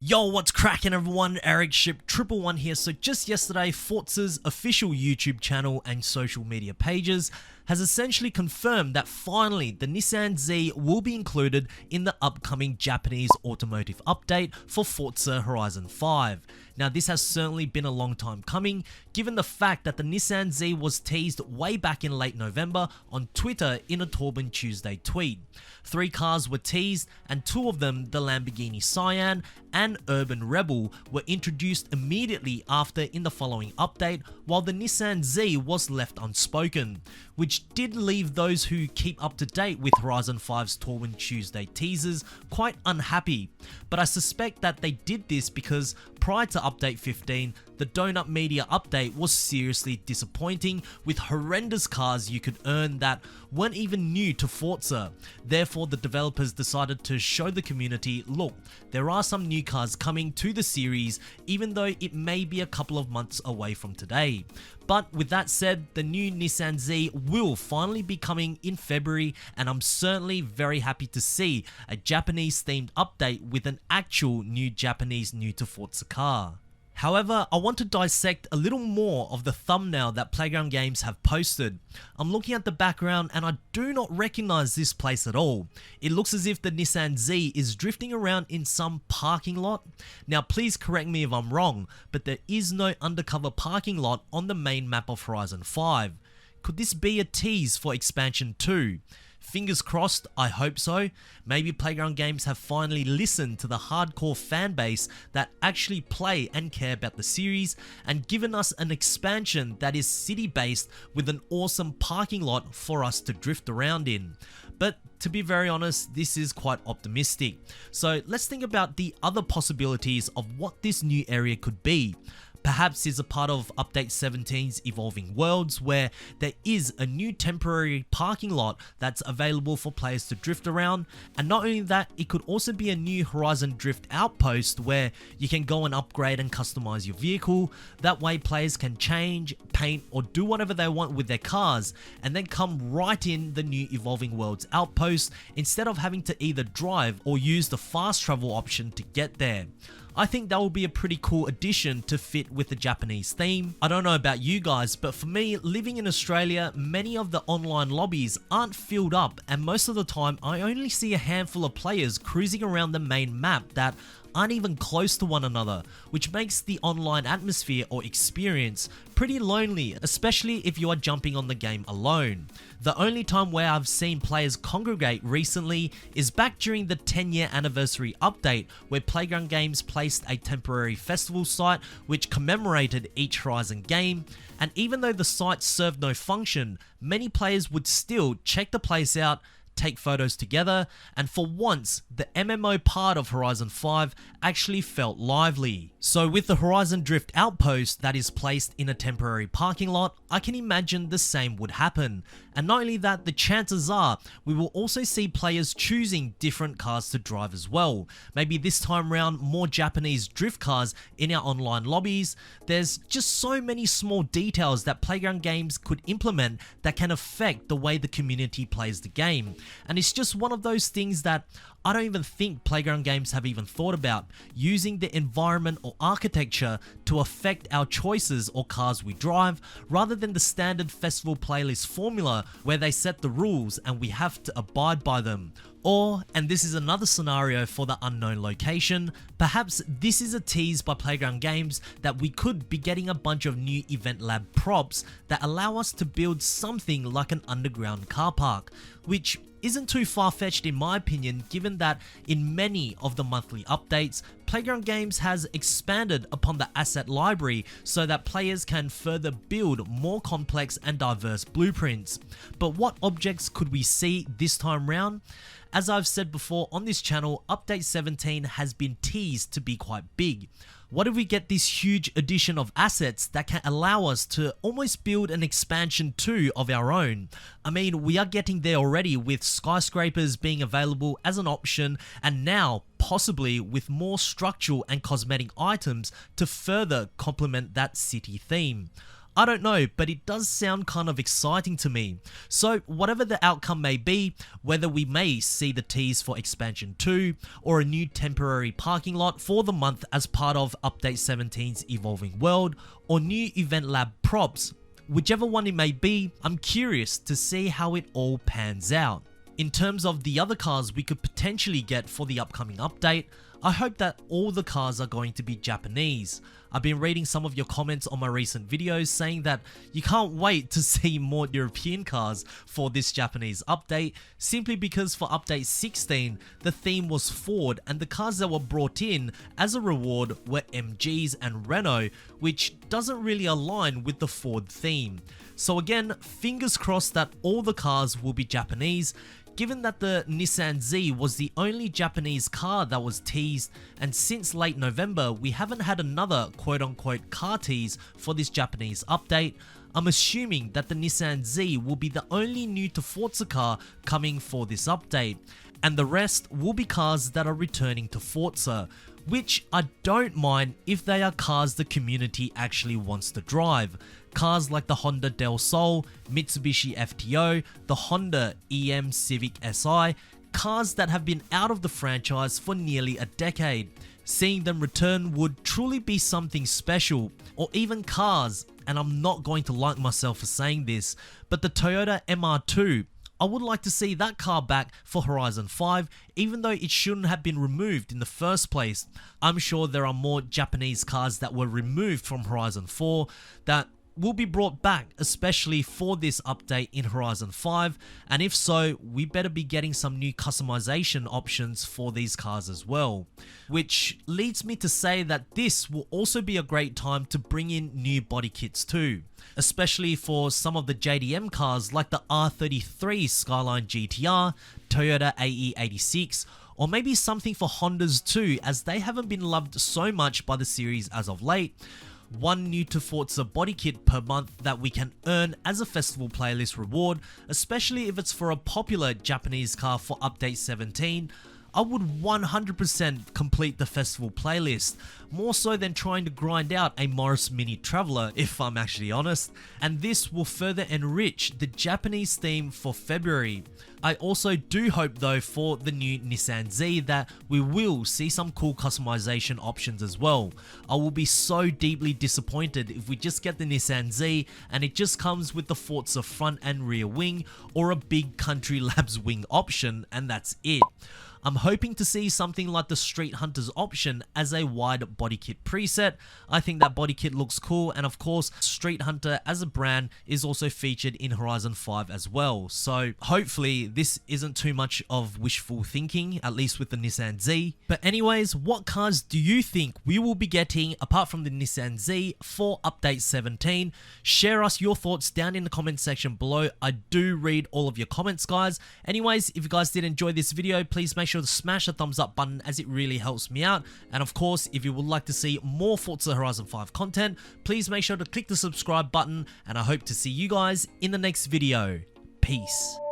Yo, what's cracking everyone? Ericship 111 here. So just yesterday, Forza's official YouTube channel and social media pages has essentially confirmed that finally the Nissan Z will be included in the upcoming Japanese automotive update for Forza Horizon 5. Now this has certainly been a long time coming, given the fact that the Nissan Z was teased way back in late November on Twitter in a Torben Tuesday tweet. 3 cars were teased, and 2 of them, the Lamborghini Cyan and Urban Rebel, were introduced immediately after in the following update, while the Nissan Z was left unspoken, which did leave those who keep up to date with Horizon 5's Torben Tuesday teasers quite unhappy. But I suspect that they did this because prior to update 15, the Donut Media update was seriously disappointing, with horrendous cars you could earn that weren't even new to Forza. Therefore, the developers decided to show the community, look, there are some new cars coming to the series, even though it may be a couple of months away from today. But with that said, the new Nissan Z will finally be coming in February, and I'm certainly very happy to see a Japanese themed update with an actual new Japanese new to Forza car. However, I want to dissect a little more of the thumbnail that Playground Games have posted. I'm looking at the background and I do not recognize this place at all. It looks as if the Nissan Z is drifting around in some parking lot. Now please correct me if I'm wrong, but there is no undercover parking lot on the main map of Horizon 5. Could this be a tease for expansion 2? Fingers crossed, I hope so. Maybe Playground Games have finally listened to the hardcore fan base that actually play and care about the series and given us an expansion that is city based with an awesome parking lot for us to drift around in. But to be very honest, this is quite optimistic. So let's think about the other possibilities of what this new area could be. Perhaps it's a part of Update 17's Evolving Worlds, where there is a new temporary parking lot that's available for players to drift around. And not only that, it could also be a new Horizon Drift outpost where you can go and upgrade and customize your vehicle. That way players can change, paint, or do whatever they want with their cars, and then come right in the new Evolving Worlds outpost instead of having to either drive or use the fast travel option to get there. I think that will be a pretty cool addition to fit with the Japanese theme. I don't know about you guys, but for me, living in Australia, many of the online lobbies aren't filled up, and most of the time I only see a handful of players cruising around the main map that aren't even close to one another, which makes the online atmosphere or experience pretty lonely, especially if you are jumping on the game alone. The only time where I've seen players congregate recently is back during the 10-year anniversary update, where Playground Games placed a temporary festival site which commemorated each Horizon game, and even though the site served no function, many players would still check the place out, take photos together, and for once, the MMO part of Horizon 5 actually felt lively. So with the Horizon Drift outpost that is placed in a temporary parking lot, I can imagine the same would happen. And not only that, the chances are we will also see players choosing different cars to drive as well. Maybe this time round, more Japanese drift cars in our online lobbies. There's just so many small details that Playground Games could implement that can affect the way the community plays the game. And it's just one of those things that I don't even think Playground Games have even thought about, using the environment or architecture to affect our choices or cars we drive, rather than the standard festival playlist formula where they set the rules and we have to abide by them. Or, and this is another scenario for the unknown location, perhaps this is a tease by Playground Games that we could be getting a bunch of new Event Lab props that allow us to build something like an underground car park, which isn't too far-fetched in my opinion, given that in many of the monthly updates, Playground Games has expanded upon the asset library so that players can further build more complex and diverse blueprints. But what objects could we see this time round? As I've said before on this channel, Update 17 has been teased to be quite big. What if we get this huge addition of assets that can allow us to almost build an expansion 2 of our own? I mean, we are getting there already with skyscrapers being available as an option, and now possibly with more structural and cosmetic items to further complement that city theme. I don't know, but it does sound kind of exciting to me. So whatever the outcome may be, whether we may see the tease for expansion 2 or a new temporary parking lot for the month as part of Update 17's evolving world, or new event lab props, whichever one it may be, I'm curious to see how it all pans out. In terms of the other cars we could potentially get for the upcoming update, I hope that all the cars are going to be Japanese. I've been reading some of your comments on my recent videos saying that you can't wait to see more European cars for this Japanese update, simply because for update 16, the theme was Ford, and the cars that were brought in as a reward were MGs and Renault, which doesn't really align with the Ford theme. So again, fingers crossed that all the cars will be Japanese, given that the Nissan Z was the only Japanese car that was teased, and since late November we haven't had another quote-unquote car tease for this Japanese update. I'm assuming that the Nissan Z will be the only new to Forza car coming for this update, and the rest will be cars that are returning to Forza, which I don't mind if they are cars the community actually wants to drive. Cars like the Honda Del Sol, Mitsubishi FTO, the Honda EM Civic Si, cars that have been out of the franchise for nearly a decade. Seeing them return would truly be something special. Or even cars, and I'm not going to like myself for saying this, but the Toyota MR2, I would like to see that car back for Horizon 5, even though it shouldn't have been removed in the first place. I'm sure there are more Japanese cars that were removed from Horizon 4 that will be brought back, especially for this update in Horizon 5, and if so, we better be getting some new customization options for these cars as well. Which leads me to say that this will also be a great time to bring in new body kits too, especially for some of the JDM cars like the R33 Skyline GTR, Toyota AE86, or maybe something for Hondas too, as they haven't been loved so much by the series as of late. One new to Forza body kit per month that we can earn as a festival playlist reward, especially if it's for a popular Japanese car for update 17. I would 100% complete the festival playlist, more so than trying to grind out a Morris Mini Traveller, if I'm actually honest, and this will further enrich the Japanese theme for February. I also do hope though for the new Nissan Z that we will see some cool customization options as well. I will be so deeply disappointed if we just get the Nissan Z and it just comes with the Forza front and rear wing or a big Country Labs wing option, and that's it. I'm hoping to see something like the Street Hunters option as a wide body kit preset. I think that body kit looks cool, and of course Street Hunter as a brand is also featured in Horizon 5 as well. So hopefully this isn't too much of wishful thinking, at least with the Nissan Z. But anyways, what cars do you think we will be getting apart from the Nissan Z for update 17? Share us your thoughts down in the comment section below. I do read all of your comments, guys. Anyways, if you guys did enjoy this video, please make sure to smash the thumbs up button as it really helps me out. And of course, if you would like to see more Forza Horizon 5 content, please make sure to click the subscribe button, and I hope to see you guys in the next video. Peace.